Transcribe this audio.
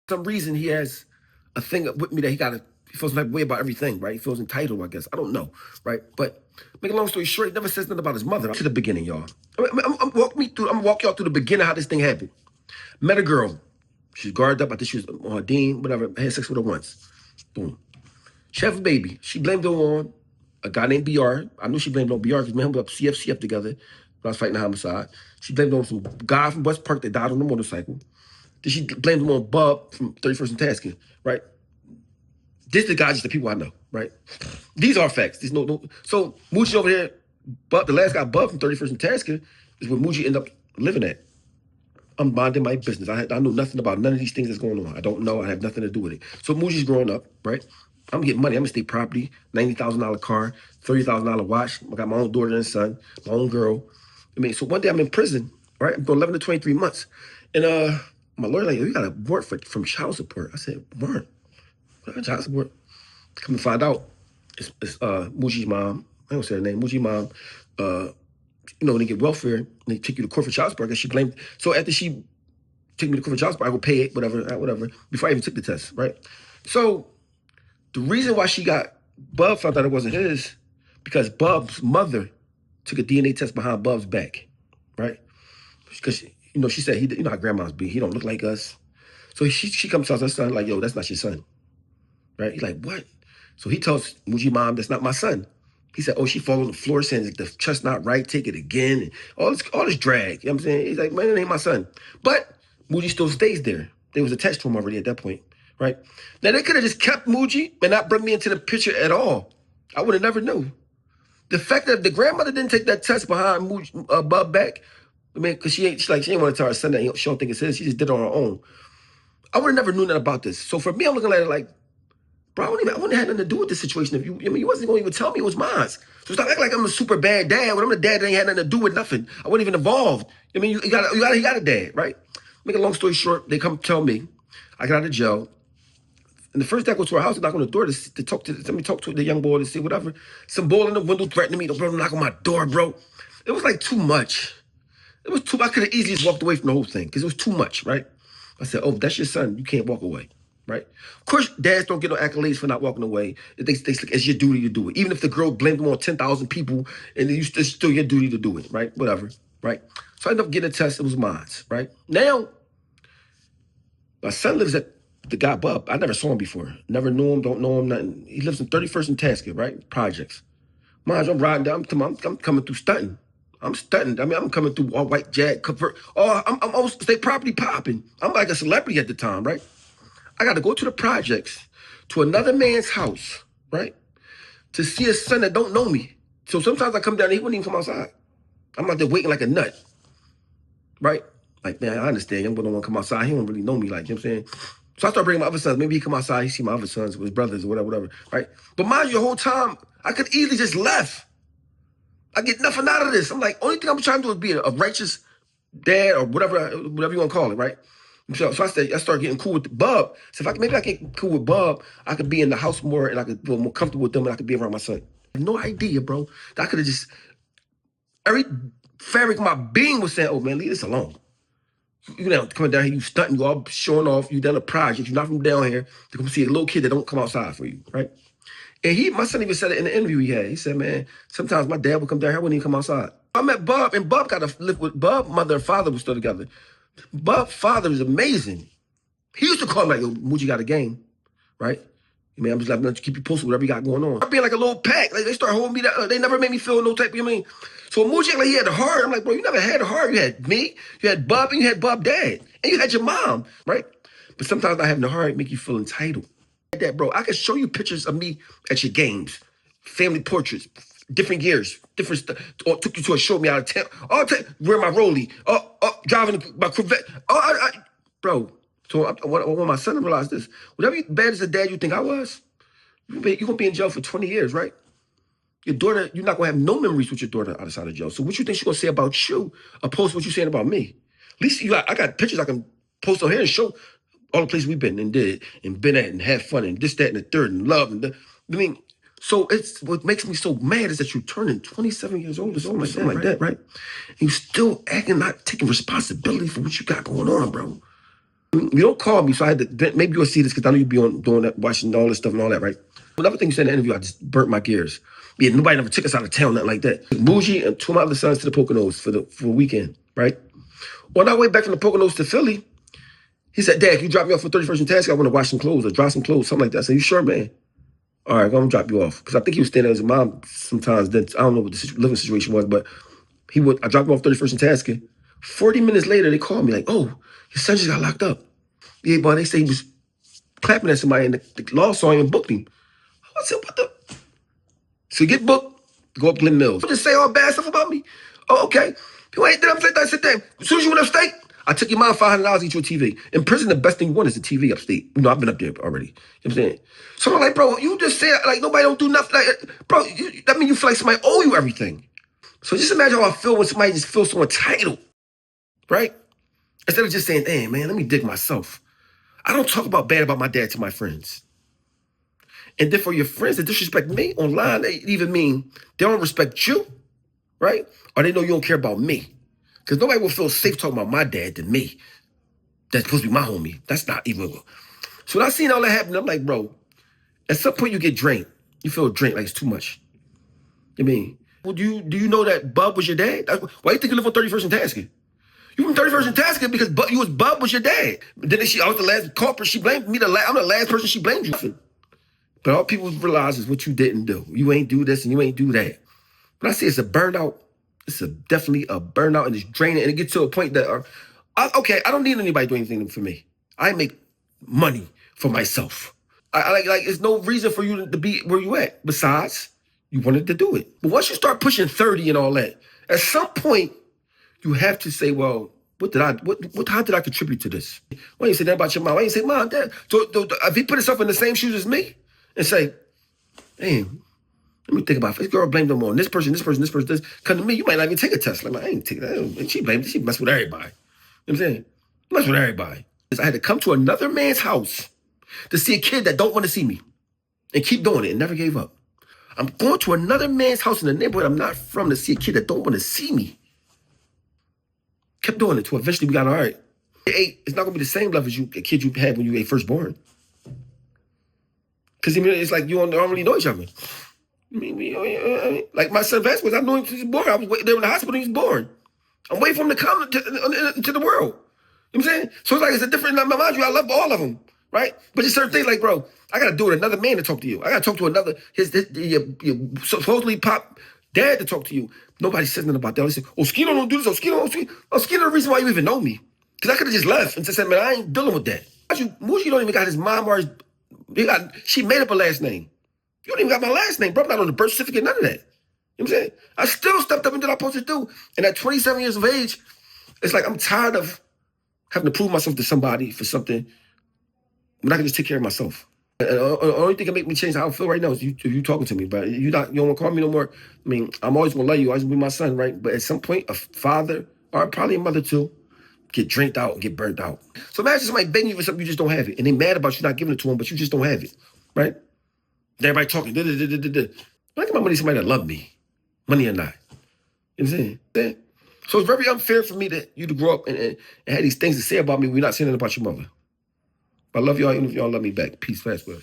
some reason he has a thing with me that he feels like way about everything, right? He feels entitled, I guess. I don't know, right? But make a long story short, he never says nothing about his mother. To the beginning, y'all. I'm gonna walk y'all through the beginning how this thing happened. Met a girl. She's guarded up. I think she was on her dean, whatever. I had sex with her once. Boom. She had a baby. She blamed it on a guy named BR. I knew she blamed it on BR because me and him were up CF together when I was fighting a homicide. She blamed it on some guy from West Park that died on the motorcycle. Then she blamed him on Bub from 31st and Tasking, right? This is the guys, just the people I know, right? These are facts. There's no. So Muji over here, Bub, the last guy, Bub from 31st and Tasking, is where Muji ended up living at. I'm minding my business. I know nothing about none of these things that's going on. I don't know. I have nothing to do with it. So Muji's growing up, right? I'm getting money. I'm gonna state property, $90,000 car, $30,000 watch. I got my own daughter and son, my own girl. I mean, so one day I'm in prison, right? I'm doing 11 to 23 months, and my lawyer like, you got a warrant from child support. I said, warrant? What child support? Come to find out, it's Muji's mom. I don't say her name. Muji's mom. When they get welfare, and they take you to court for child support, I guess she blamed. So after she took me to court for child support, I go pay it, whatever, before I even took the test, right? So the reason why Bub found out it wasn't his, because Bub's mother took a DNA test behind Bub's back, right? Because, she said, how grandmas be, he don't look like us. So she comes to her son like, yo, that's not your son, right? He's like, what? So he tells Muji mom, that's not my son. He said, oh, she fall on the floor saying the chest not right, take it again. And all this drag. You know what I'm saying? He's like, man, that ain't my son. But Muji still stays there. They was attached to him already at that point, right? Now, they could have just kept Muji and not bring me into the picture at all. I would have never knew. The fact that the grandmother didn't take that test behind Muji, Bub back, I mean, because she ain't want to tell her son that she don't think it's his. She just did it on her own. I would have never known that about this. So for me, I'm looking at it like, bro, I wouldn't have had nothing to do with this situation. You wasn't going to even tell me it was mine. So stop acting like I'm a super bad dad when I'm the dad that ain't had nothing to do with nothing. I wasn't even involved. You got a dad, right? Make a long story short, they come tell me, I got out of jail. And the first day I go to her house, I knock on the door to talk to the young boy to see whatever. Some boy in the window threatening me, bro, knock on my door, bro. It was like too much. It was too. I could have easily just walked away from the whole thing because it was too much, right? I said, oh, that's your son. You can't walk away. Right? Of course, dads don't get no accolades for not walking away. It's your duty to do it. Even if the girl blamed them on 10,000 people, and it's still your duty to do it, right? Whatever, right? So I ended up getting a test. It was mine, right? Now, my son lives at the guy Bub. I never saw him before. Never knew him, don't know him, nothing. He lives in 31st and Tasker, right? Projects. Mind you, I'm riding down. I'm coming through stunting. I'm stunting. I mean, I'm coming through all white Jag, convert. Oh, I'm almost state property popping. I'm like a celebrity at the time, right? I got to go to the projects, to another man's house, right, to see a son that don't know me. So sometimes I come down there, he wouldn't even come outside. I'm out there waiting like a nut, right? Like, man, I understand. Young boy don't want to come outside. He don't really know me, like, you know what I'm saying? So I start bringing my other sons. Maybe he come outside, he see my other sons with his brothers or whatever, right? But mind you, the whole time, I could easily just left. I get nothing out of this. I'm like, only thing I'm trying to do is be a righteous dad or whatever you want to call it, right? So I started getting cool with Bub. So maybe I get cool with Bub, I could be in the house more and I could feel more comfortable with them and I could be around my son. I had no idea, bro. I could have just, every fabric of my being was saying, oh man, leave this alone. You know, coming down here, you stunting, you all showing off, you done a project, you're not from down here to come see a little kid that don't come outside for you, right? And my son even said it in the interview he had. He said, man, sometimes my dad would come down here, I wouldn't even come outside. I met Bub, and Bub got to live with Bub, mother and father were still together. Bub's father is amazing. He used to call me like, yo, Muji got a game, right? I mean, I'm just like, keep you posted, whatever you got going on. I'm being like a little pack. Like, they start holding me down. They never made me feel no type, you know what I mean? So Muji, like, he had a heart. I'm like, bro, you never had a heart. You had me, you had Bub, and you had Bub dad. And you had your mom, right? But sometimes not having the heart make you feel entitled. Like that, bro, I can show you pictures of me at your games, family portraits, different years, different stuff. Or took you to a show me out of town. Wear my rollie. Driving my Corvette. Bro. So when my son realized this, whatever bad as a dad you think I was, you're gonna be in jail for 20 years, right? Your daughter, you're not gonna have no memories with your daughter outside of jail. So what you think she's gonna say about you, opposed to what you're saying about me? At least I got pictures I can post on here and show all the places we've been and did and been at and had fun and this, that, and the third and love I mean, so it's what makes me so mad is that you're turning 27 years old or something like that, right? And you still acting not taking responsibility for what you got going on, bro. You don't call me, so I had to, maybe you'll see this because I know you'll be on doing that, watching all this stuff and all that, right? Another thing you said in the interview, I just burnt my gears. Yeah, nobody ever took us out of town, nothing like that. Muji and two of my other sons to the Poconos for a weekend, right? On our way back from the Poconos to Philly, he said, Dad, can you drop me off for 31st and Task? I want to wash some clothes or dry some clothes, something like that. I said, you sure, man? All right, I'm going to drop you off. Because I think he was staying there with his mom sometimes. Then I don't know what the living situation was, but I dropped him off 31st and Task. 40 minutes later, they called me like, oh, your son just got locked up. Yeah, boy, they say he was clapping at somebody and the law saw him and booked him. I said, what the? So you get booked, go up Glen Mills. Just say all bad stuff about me. Oh, okay. You ain't there. I'm saying, I said, damn. As soon as you went upstate, I took your mom $500 each for a TV. In prison, the best thing you want is a TV upstate. You know, I've been up there already. You know what I'm saying? So I'm like, bro, you just said, like, nobody don't do nothing. Like, bro, that means you feel like somebody owe you everything. So just imagine how I feel when somebody just feels so entitled, right? Instead of just saying, damn, man, let me dig myself. I don't talk bad about my dad to my friends. And then for your friends that disrespect me online, they even mean they don't respect you, right? Or they know you don't care about me. Because nobody will feel safe talking about my dad than me. That's supposed to be my homie. That's not even. So when I seen all that happen, I'm like, bro, at some point you get drained. You feel drained, like it's too much. I mean, well, do you know that Bub was your dad? Why do you think you live on 31st and Tasker? You from 31st and Tasker because Bub was your dad. But then I was the last culprit. She blamed me. I'm the last person she blamed you for. But all people realize is what you didn't do. You ain't do this and you ain't do that. When I say it's a burnout, it's definitely a burnout and it's draining. And it gets to a point that, okay, I don't need anybody doing anything for me. I make money for myself. I like there's no reason for you to be where you at. Besides, you wanted to do it. But once you start pushing 30 and all that, at some point, you have to say, well, how did I contribute to this? Why you say that about your mom? Why you say, Mom, Dad? So if he put himself in the same shoes as me and say, damn, let me think about it. This girl blamed them on this person, this. Come to me, you might not even take a test. Like, I ain't take that. And she blamed, she messed with everybody. You know what I'm saying? Mess with everybody. I had to come to another man's house to see a kid that don't want to see me and keep doing it and never gave up. I'm going to another man's house in the neighborhood I'm not from to see a kid that don't want to see me. Kept doing it till eventually we got all right. It's not going to be the same level as a kid you had when you were first born. Because it's like you don't really know each other. Like my son Vasquez, I know him since he was born. I was waiting there in the hospital when he was born. I'm waiting for him to come into the world. You know what I'm saying? So it's a different, mind you, I love all of them, right? But there's certain things like, bro, I got to do it another man to talk to you. I got to talk to another, your supposedly pop dad to talk to you. Nobody says nothing about that. They say, Oschino don't do this, Oschino the reason why you even know me. Because I could have just left and just said, man, I ain't dealing with that. Muji don't even got his mom or she made up a last name. You don't even got my last name, bro. I'm not on the birth certificate, none of that. You know what I'm saying? I still stepped up and did what I'm supposed to do. And at 27 years of age, it's like I'm tired of having to prove myself to somebody for something when I can just take care of myself. And the only thing that make me change how I feel right now is you talking to me. But you don't want to call me no more. I mean, I'm always going to love you. Always going to be my son, right? But at some point, a father, or probably a mother too, get drained out and get burnt out. So imagine somebody begging you for something, you just don't have it. And they mad about you not giving it to them, but you just don't have it, right? Everybody talking, I get my money to somebody that love me, money or not. You know what I'm saying? So it's very unfair for me you to grow up and have these things to say about me. We're not saying anything about your mother. But I love y'all, even if y'all love me back. Peace, fast, well.